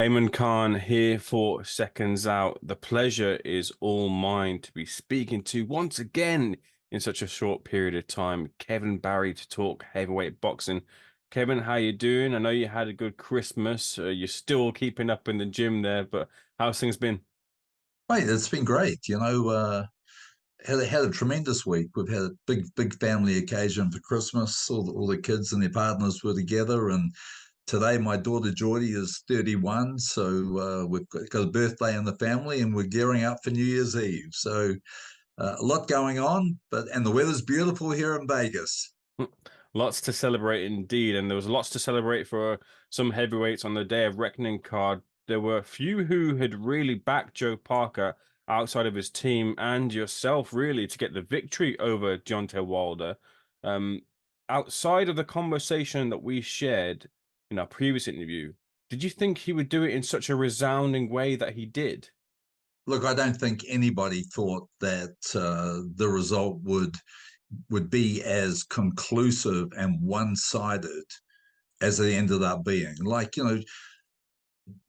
Ayman Khan here for Seconds Out. The pleasure is all mine to be speaking to once again in such a short period of time, Kevin Barry to talk heavyweight boxing. Kevin, how you doing? I know you had a good Christmas. You're still keeping up in the gym there, but how's things been? Mate, it's been great. Had a tremendous week. We've had a big family occasion for Christmas. All the kids and their partners were together, and today my daughter Geordie is 31, so we've got a birthday in the family, and we're gearing up for New Year's Eve. So a lot going on, and the weather's beautiful here in Vegas. Lots to celebrate indeed, and there was lots to celebrate for some heavyweights on the Day of Reckoning card. There were a few who had really backed Joe Parker outside of his team and yourself, really, to get the victory over Deontay Wilder. Um, Outside of the conversation that we shared in our previous interview, did you think he would do it in such a resounding way that he did? Look, I don't think anybody thought that the result would be as conclusive and one-sided as it ended up being.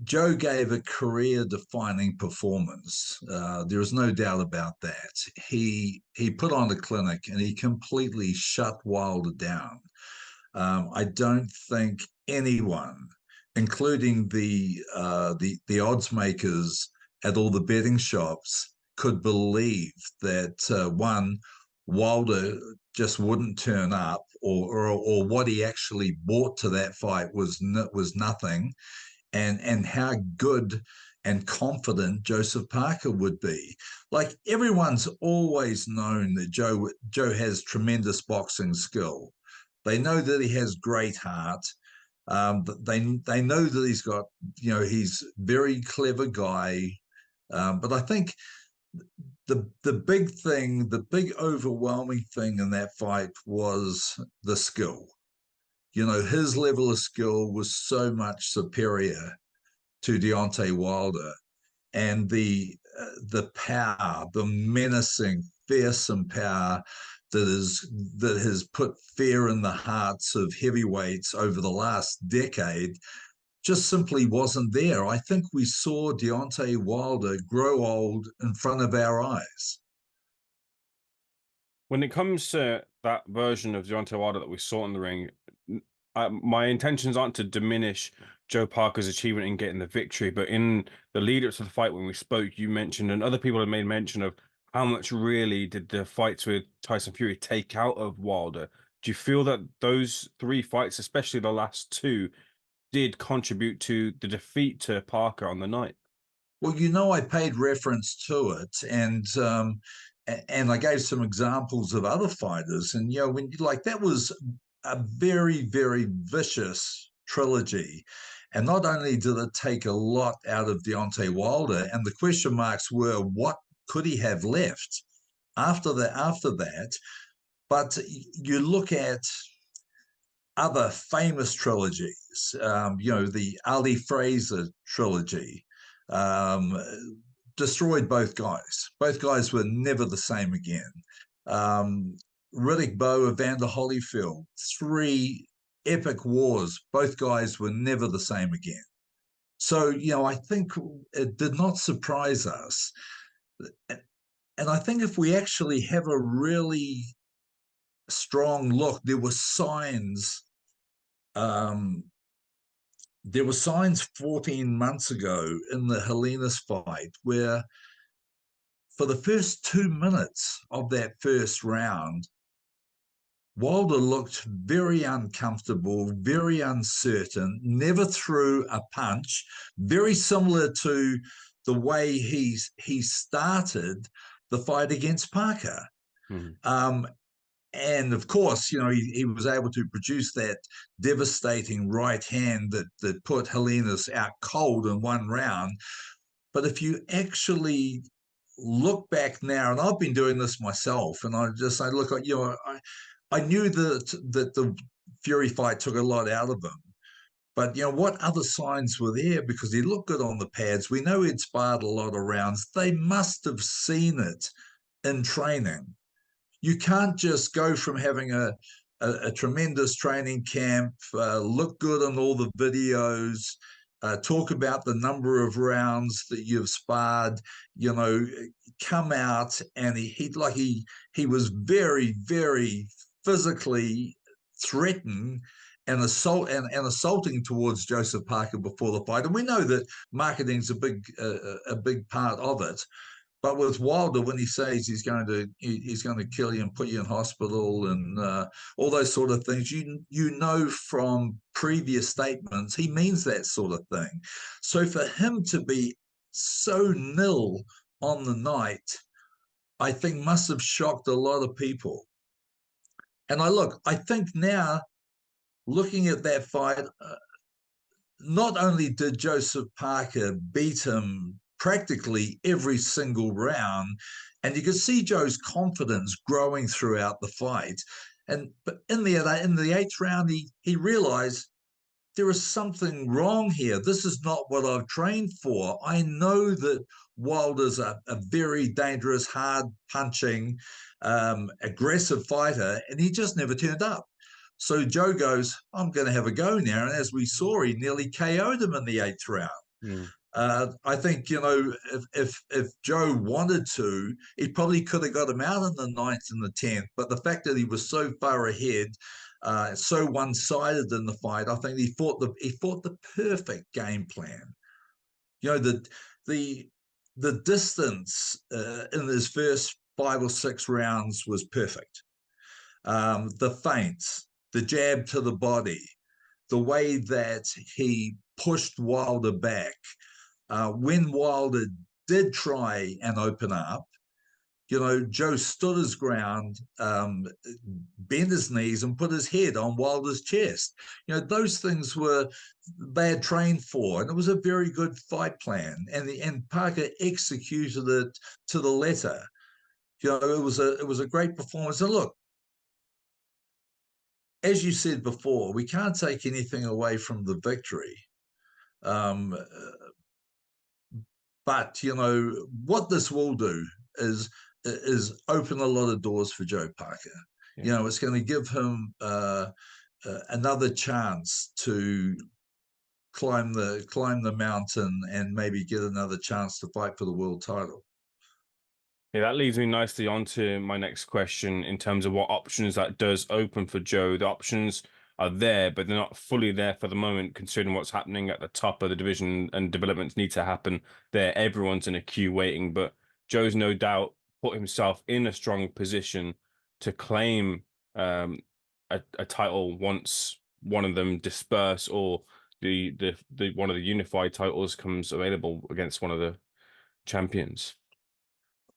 Joe gave a career-defining performance. There is no doubt about that. He put on a clinic and he completely shut Wilder down. I don't think anyone, including the odds makers at all the betting shops, could believe that one, Wilder just wouldn't turn up, or what he actually brought to that fight was nothing, and how good and confident Joseph Parker would be. Like, everyone's always known that Joe has tremendous boxing skill. They know that he has great heart. They know that he's got, he's a very clever guy. But I think the big thing, the big overwhelming thing in that fight was the skill. His level of skill was so much superior to Deontay Wilder, and the power, the menacing, fearsome power that has put fear in the hearts of heavyweights over the last decade just simply wasn't there. I think we saw Deontay Wilder grow old in front of our eyes. When it comes to that version of Deontay Wilder that we saw in the ring, my intentions aren't to diminish Joe Parker's achievement in getting the victory, but in the lead up to the fight when we spoke, you mentioned, and other people have made mention of how much really did the fights with Tyson Fury take out of Wilder. Do you feel that those three fights, especially the last two, did contribute to the defeat to Parker on the night? Well, I paid reference to it, and I gave some examples of other fighters, and when that was a very, very vicious trilogy. And not only did it take a lot out of Deontay Wilder, and the question marks were, what could he have left after that? But you look at other famous trilogies, the Ali Fraser trilogy, destroyed both guys. Both guys were never the same again. Riddick Bowe, Evander Holyfield, three epic wars. Both guys were never the same again. So, I think it did not surprise us. And I think if we actually have a really strong look, there were signs. There were signs 14 months ago in the Helena's fight where, for the first 2 minutes of that first round, Wilder looked very uncomfortable, very uncertain, never threw a punch, very similar to the way he started the fight against Parker. Mm-hmm. And of course, he was able to produce that devastating right hand that put Helena's out cold in one round. But if you actually look back now, and I've been doing this myself, and I just say, look, I knew that the Fury fight took a lot out of him. But, what other signs were there? Because he looked good on the pads. We know he'd sparred a lot of rounds. They must have seen it in training. You can't just go from having a tremendous training camp, look good on all the videos, talk about the number of rounds that you've sparred, you know, come out, and he was very, very physically threatened and assaulting towards Joseph Parker before the fight. And we know that marketing's a big part of it. But with Wilder, when he says he's going to kill you and put you in hospital and all those sort of things, you know from previous statements he means that sort of thing. So for him to be so nil on the night, I think must have shocked a lot of people. And I think now, looking at that fight, not only did Joseph Parker beat him practically every single round, and you could see Joe's confidence growing throughout the fight. But in the eighth round, he realized there is something wrong here. This is not what I've trained for. I know that Wilder's a very dangerous, hard punching, aggressive fighter, and he just never turned up. So Joe goes, I'm going to have a go now. And as we saw, he nearly KO'd him in the eighth round. Mm. I think, you know, if Joe wanted to, he probably could have got him out in the ninth and the 10th. But the fact that he was so far ahead, so one-sided in the fight, I think he fought the perfect game plan. You know, the distance in his first 5 or 6 rounds was perfect. The feints, the jab to the body, the way that he pushed Wilder back. When Wilder did try and open up, you know, Joe stood his ground, bent his knees and put his head on Wilder's chest. You know, those things they had trained for, and it was a very good fight plan. And Parker executed it to the letter. You know, it was a great performance. And look, as you said before, we can't take anything away from the victory. But, you know, what this will do is open a lot of doors for Joe Parker. Yeah. You know, it's going to give him another chance to climb the mountain and maybe get another chance to fight for the world title. Yeah, that leads me nicely on to my next question in terms of what options that does open for Joe. The options are there, but they're not fully there for the moment, considering what's happening at the top of the division and developments need to happen there. Everyone's in a queue waiting, but Joe's no doubt put himself in a strong position to claim a title once one of them disperse or the one of the unified titles comes available against one of the champions.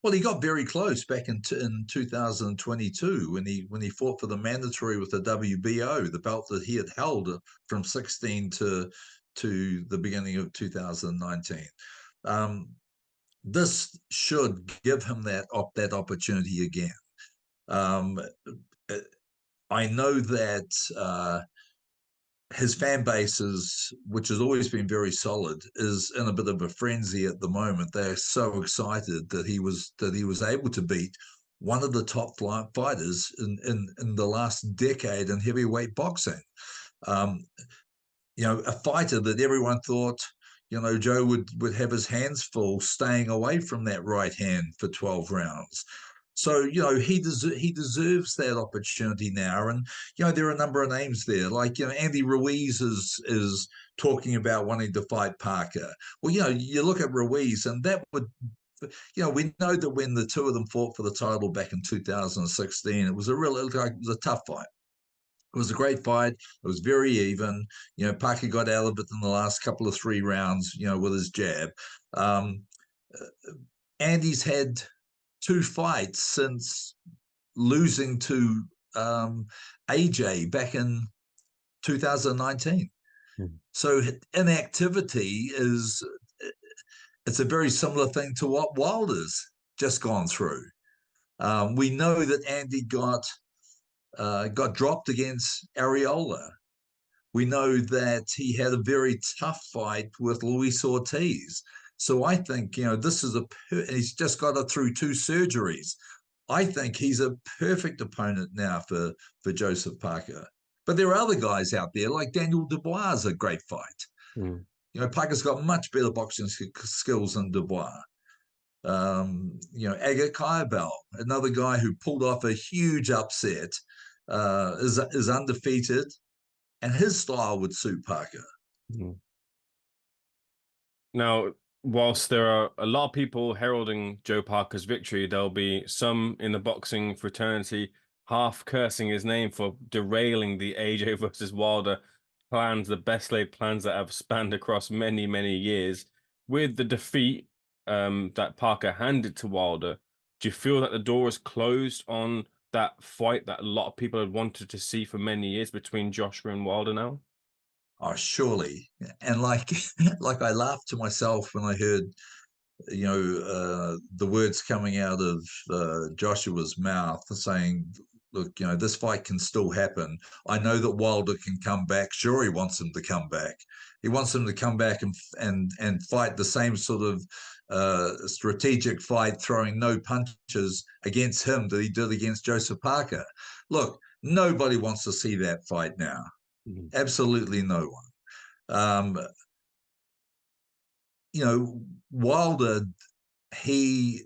Well, he got very close back in 2022 when he fought for the mandatory with the WBO, the belt that he had held from 16 to the beginning of 2019. This should give him that opportunity again. I know that his fan base which has always been very solid, is in a bit of a frenzy at the moment. They're so excited that he was able to beat one of the top fighters in the last decade in heavyweight boxing. You know, a fighter that everyone thought, you know, Joe would have his hands full staying away from that right hand for 12 rounds. So, you know, he deserves that opportunity now. And, you know, there are a number of names there. Like, you know, Andy Ruiz is talking about wanting to fight Parker. Well, you know, you look at Ruiz, and that would, you know, we know that when the two of them fought for the title back in 2016, it was a tough fight. It was a great fight. It was very even. You know, Parker got out of it in the last couple of 3 rounds, you know, with his jab. Andy's had 2 fights since losing to AJ back in 2019. So inactivity it's a very similar thing to what Wilder's just gone through. We know that Andy got dropped against Areola. We know that he had a very tough fight with Luis Ortiz. So I think, you know, this is he's just got through 2 surgeries. I think he's a perfect opponent now for Joseph Parker. But there are other guys out there, like Daniel Dubois is a great fight. Parker's got much better boxing skills than Dubois. Agate Kyabel, another guy who pulled off a huge upset, is undefeated, and his style would suit Parker. Mm. Now, whilst there are a lot of people heralding Joe Parker's victory, there'll be some in the boxing fraternity half cursing his name for derailing the AJ versus Wilder plans, the best laid plans that have spanned across many, many years. With the defeat that Parker handed to Wilder, do you feel that the door is closed on that fight that a lot of people had wanted to see for many years between Joshua and Wilder now? Oh, surely. And like I laughed to myself when I heard the words coming out of Joshua's mouth saying, look, this fight can still happen. I know that Wilder can come back. Sure, he wants him to come back. He wants him to come back and fight the same sort of strategic fight, throwing no punches against him that he did against Joseph Parker. Look, nobody wants to see that fight now. Mm-hmm. Absolutely no one. Wilder, he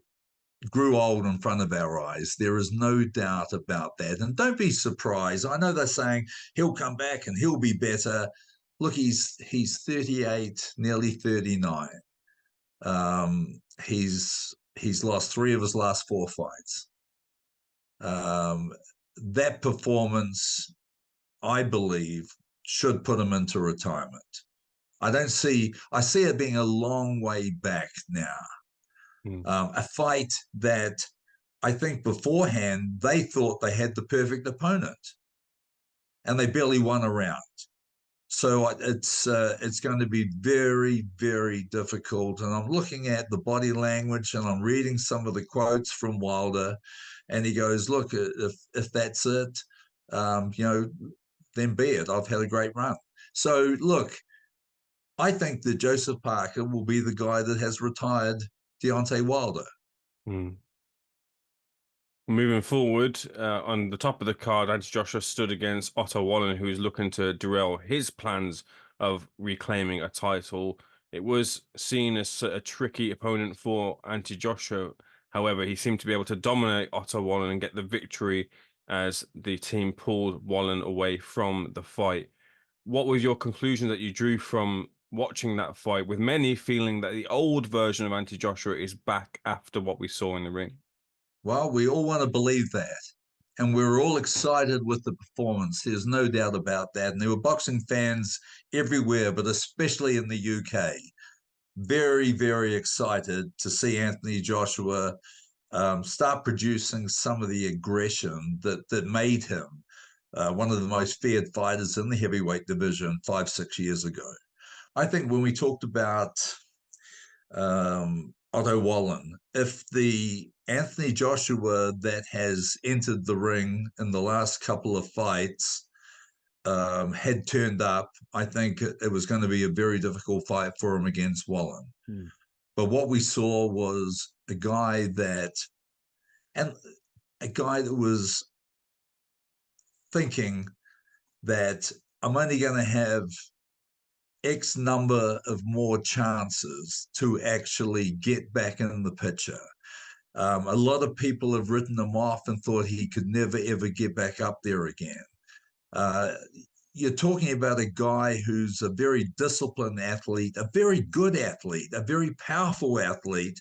grew old in front of our eyes. There is no doubt about that. And don't be surprised. I know they're saying he'll come back and he'll be better. Look, he's 38, nearly 39. He's lost 3 of his last 4 fights. That performance, I believe, should put him into retirement. I see it being a long way back now. A fight that I think beforehand they thought they had the perfect opponent, and they barely won a round. So it's going to be very, very difficult. And I'm looking at the body language, and I'm reading some of the quotes from Wilder, and he goes, "Look, if that's it, then be it. I've had a great run." So look, I think that Joseph Parker will be the guy that has retired Deontay Wilder. Moving forward, on the top of the card, Anthony Joshua stood against Otto Wallin, who is looking to derail his plans of reclaiming a title. It was seen as a tricky opponent for Anthony Joshua. However, he seemed to be able to dominate Otto Wallin and get the victory as the team pulled Wallin away from the fight. What was your conclusion that you drew from watching that fight, with many feeling that the old version of Anthony Joshua is back after what we saw in the ring? Well, we all want to believe that. And we're all excited with the performance. There's no doubt about that. And there were boxing fans everywhere, but especially in the UK, very, very excited to see Anthony Joshua start producing some of the aggression that made him one of the most feared fighters in the heavyweight division 5-6 years ago. I think when we talked about Otto Wallin, if the Anthony Joshua that has entered the ring in the last couple of fights had turned up, I think it was going to be a very difficult fight for him against Wallin. But what we saw was a guy that was thinking that I'm only going to have X number of more chances to actually get back in the picture. A lot of people have written him off and thought he could never, ever get back up there again. You're talking about a guy who's a very disciplined athlete, a very good athlete, a very powerful athlete,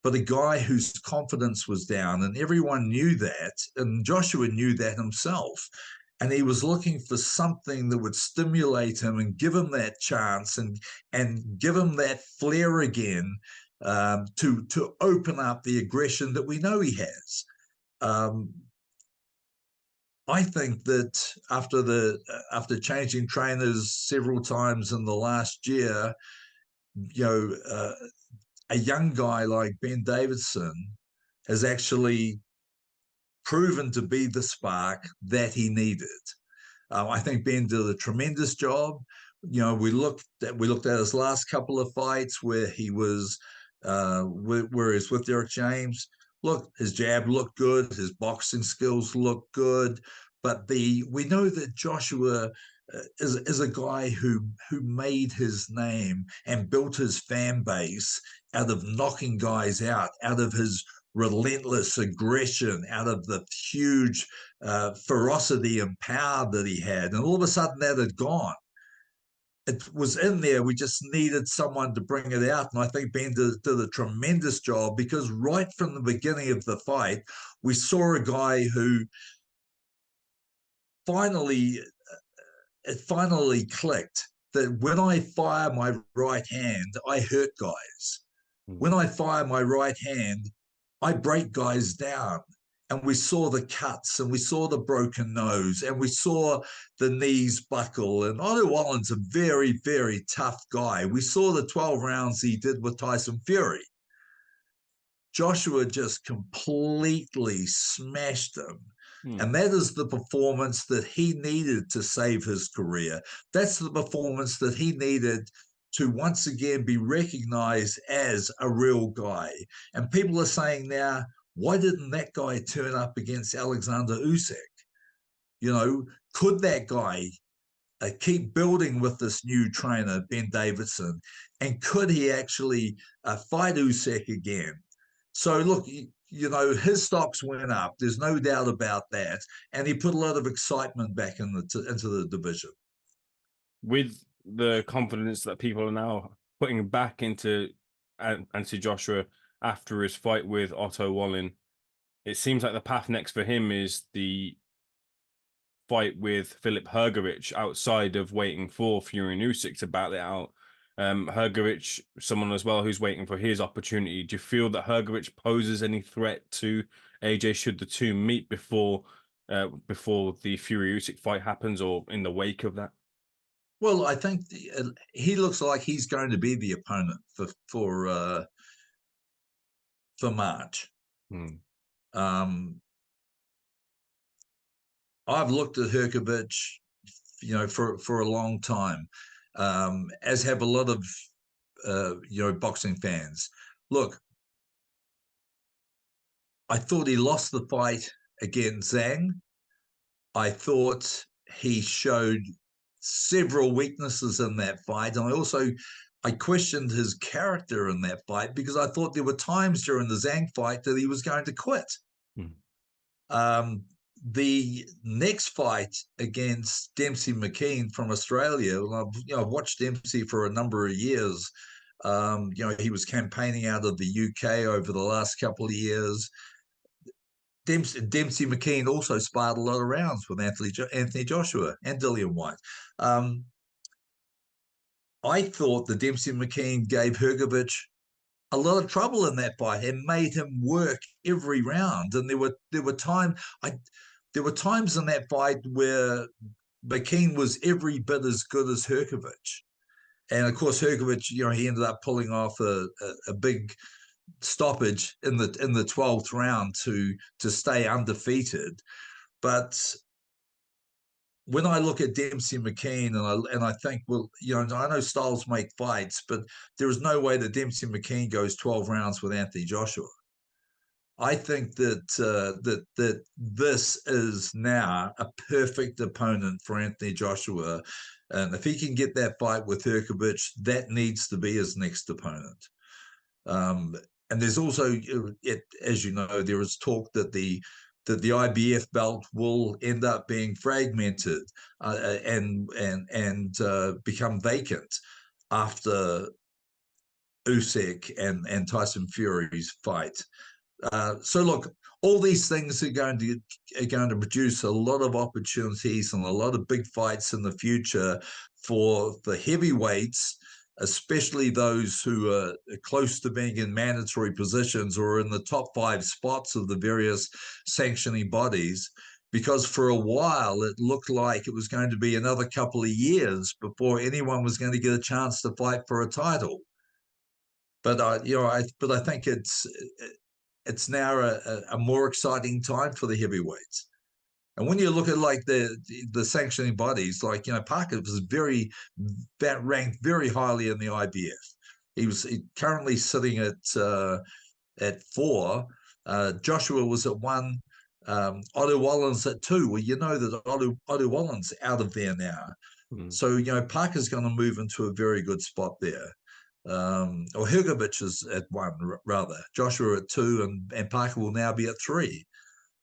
but a guy whose confidence was down, and everyone knew that, and Joshua knew that himself. And he was looking for something that would stimulate him and give him that chance and give him that flair again, to open up the aggression that we know he has. I think that after changing trainers several times in the last year, a young guy like Ben Davison has actually proven to be the spark that he needed. I think Ben did a tremendous job. We looked at his last couple of fights where he was with Derek James. Look, his jab looked good, his boxing skills looked good, but we know that Joshua is a guy who made his name and built his fan base out of knocking guys out of his relentless aggression, out of the huge ferocity and power that he had. And all of a sudden that had gone. It was in there. We just needed someone to bring it out. And I think Ben did a tremendous job, because right from the beginning of the fight, we saw a guy who it finally clicked that when I fire my right hand, I hurt guys. When I fire my right hand, I break guys down. And we saw the cuts, and we saw the broken nose, and we saw the knees buckle. And Otto Wallin's a very, very tough guy. We saw the 12 rounds he did with Tyson Fury. Joshua just completely smashed him. And that is the performance that he needed to save his career. That's the performance that he needed to once again be recognized as a real guy. And people are saying now, why didn't that guy turn up against Alexander Usyk? You know, could that guy keep building with this new trainer, Ben Davison? And could he actually fight Usyk again? So look, you know, his stocks went up. There's no doubt about that. And he put a lot of excitement back into the division. With the confidence that people are now putting back into Anthony Joshua after his fight with Otto Wallin, it seems like the path next for him is the fight with Filip Hrgović outside of waiting for Fury and Usyk to battle it out. Hrgović, someone as well who's waiting for his opportunity. Do you feel that Hrgović poses any threat to AJ should the two meet before the Fury Usyk fight happens, or in the wake of that? Well, I think he looks like he's going to be the opponent for March. I've looked at Hrgović, you know, for a long time, as have a lot of you know, boxing fans. Look, I thought he lost the fight against Zhang. I thought he showed several weaknesses in that fight. And I questioned his character in that fight, because I thought there were times during the Zhang fight that he was going to quit. The next fight against Dempsey McKean from Australia, I've watched Dempsey for a number of years. You know, he was campaigning out of the UK over the last couple of years. Dempsey McKean also sparred a lot of rounds with Anthony Joshua and Dillian White. I thought that Dempsey McKean gave Hrgović a lot of trouble in that fight and made him work every round. And there were times in that fight where McKean was every bit as good as Hrgović. And of course, Hrgović, you know, he ended up pulling off a big stoppage in the 12th round to stay undefeated. But when I look at Dempsey McKean and I think, well, you know, I know styles make fights, but there is no way that Dempsey McKean goes 12 rounds with Anthony Joshua. I think that this is now a perfect opponent for Anthony Joshua, and if he can get that fight with Hrgović, that needs to be his next opponent. And there's also, as you know, there is talk that the IBF belt will end up being fragmented and become vacant after Usyk and Tyson Fury's fight. So look, all these things are going to produce a lot of opportunities and a lot of big fights in the future for the heavyweights, especially those who are close to being in mandatory positions or in the top 5 spots of the various sanctioning bodies, because for a while it looked like it was going to be another couple of years before anyone was going to get a chance to fight for a title. But I think it's now a more exciting time for the heavyweights. And when you look at like the sanctioning bodies, like, you know, Parker was ranked very highly in the IBF. He's currently sitting at 4. Joshua was at 1. Otto Wallin's at 2. Well, you know that Otto Wallin's out of there now. So, Parker's going to move into a very good spot there. Or Hrgovic is at 1, rather. Joshua at 2, and Parker will now be at 3.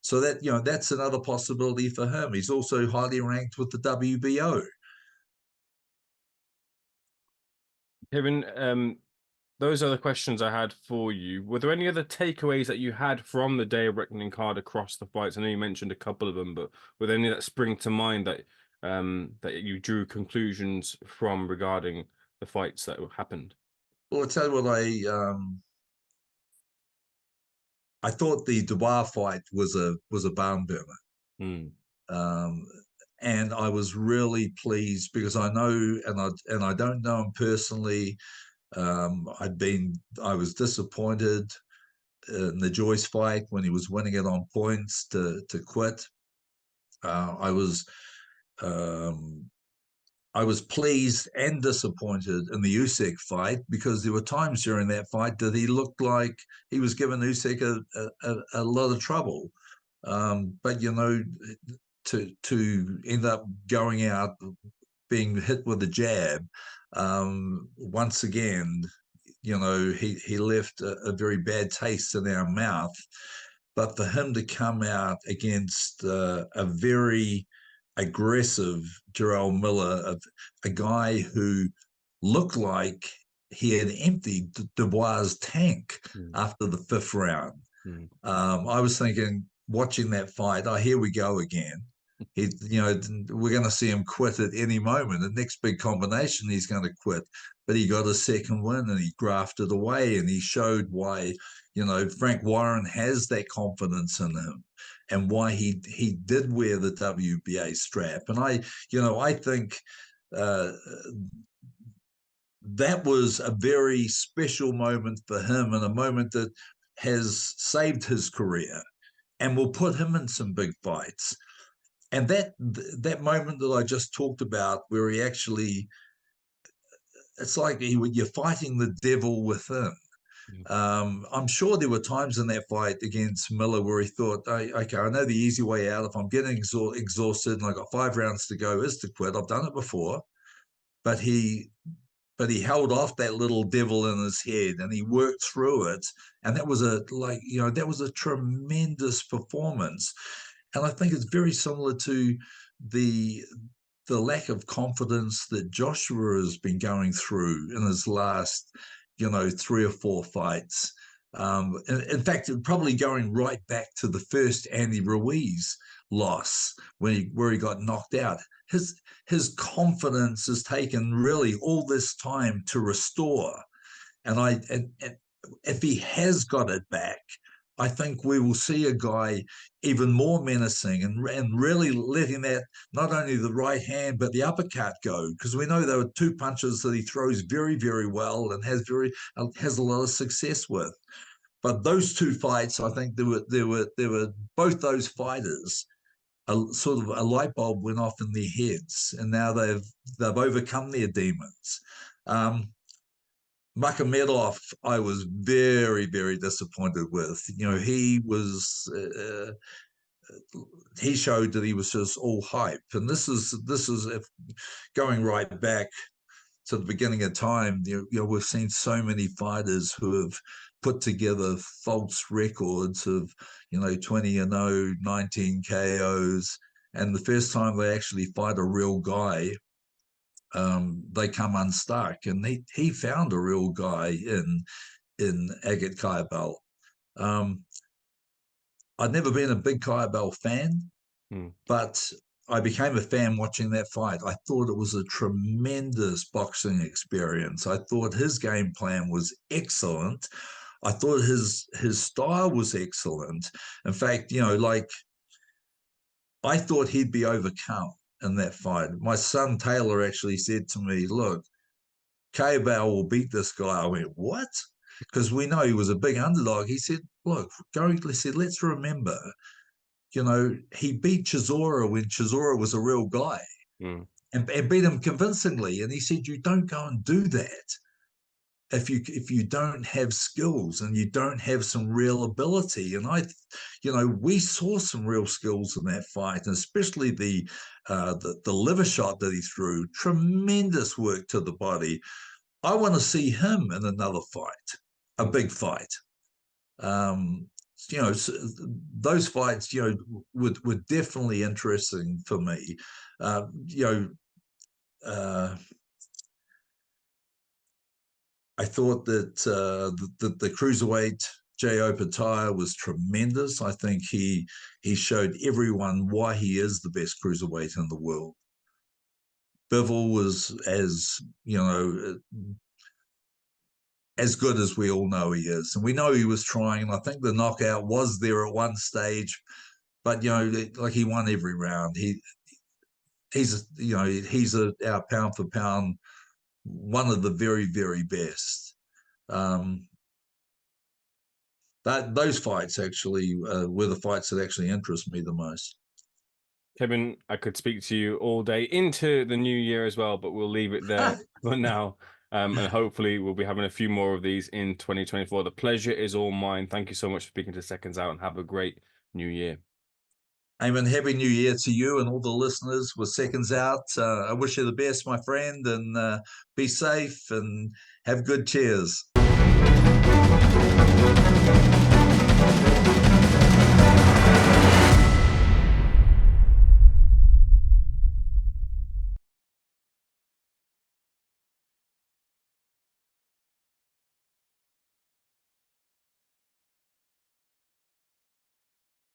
So that, that's another possibility for him. He's also highly ranked with the WBO. Kevin, those are the questions I had for you. Were there any other takeaways that you had from the Day of Reckoning card across the fights? I know you mentioned a couple of them, but were there any that spring to mind that that you drew conclusions from regarding the fights that happened? Well, I'll tell you what, I thought the Dubois fight was a barn burner. And I was really pleased because I know, and I don't know him personally. I was disappointed in the Joyce fight when he was winning it on points to quit. I was pleased and disappointed in the Usyk fight because there were times during that fight that he looked like he was giving Usyk a lot of trouble. But to end up going out being hit with a jab, once again, he left a very bad taste in our mouth. But for him to come out against a very aggressive Jarrell Miller, a guy who looked like he had emptied Dubois' tank after the 5th round. I was thinking, watching that fight, here we go again. We're going to see him quit at any moment. The next big combination, he's going to quit. But he got a second win and he grafted away, and he showed why, Frank Warren has that confidence in him and why he did wear the WBA strap. And I think that was a very special moment for him, and a moment that has saved his career and will put him in some big fights. And that moment that I just talked about, where he actually, it's like you're fighting the devil within. I'm sure there were times in that fight against Miller where he thought, okay, I know the easy way out. If I'm getting exhausted and I got 5 rounds to go, is to quit. I've done it before. But he held off that little devil in his head and he worked through it. And that was a tremendous performance. And I think it's very similar to the lack of confidence that Joshua has been going through in his last, 3 or 4 fights. In fact, probably going right back to the first Andy Ruiz loss where he got knocked out. His confidence has taken really all this time to restore. And if he has got it back, I think we will see a guy even more menacing and really letting that, not only the right hand, but the uppercut go, because we know there are 2 punches that he throws very, very well and has a lot of success with. But those 2 fights, I think there were both those fighters, sort of a light bulb went off in their heads, and now they've overcome their demons. Makhmedov, I was very, very disappointed with. He showed that he was just all hype, and this is if going right back to the beginning of time. We've seen so many fighters who have put together false records of 20-0, 19 KOs, and the first time they actually fight a real guy, they come unstuck, and he found a real guy in Agat Kaibel. I'd never been a big Kaibel fan, but I became a fan watching that fight. I thought it was a tremendous boxing experience. I thought his game plan was excellent. I thought his style was excellent. In fact, I thought he'd be overcome in that fight. My son Taylor actually said to me, look, Kaibel will beat this guy. I went, what? Because we know he was a big underdog. He said, look, let's remember, he beat Chisora when Chisora was a real guy and beat him convincingly. And he said, you don't go and do that. if you don't have skills and you don't have some real ability. And we saw some real skills in that fight, and especially the liver shot that he threw. Tremendous work to the body. I want to see him in another fight, a big fight. Those fights, were definitely interesting for me. I thought that the cruiserweight J.O. Pataya was tremendous. I think he showed everyone why he is the best cruiserweight in the world. Bivol was as good as we all know he is, and we know he was trying. And I think the knockout was there at one stage, but like he won every round. He's our pound for pound one of the very, very best. Those fights actually were the fights that actually interest me the most. Kevin, I could speak to you all day into the new year as well, but we'll leave it there for now. And hopefully we'll be having a few more of these in 2024. The pleasure is all mine. Thank you so much for speaking to Seconds Out, and have a great new year. Ayman, happy new year to you and all the listeners with Seconds Out. I wish you the best, my friend, and be safe and have good cheers.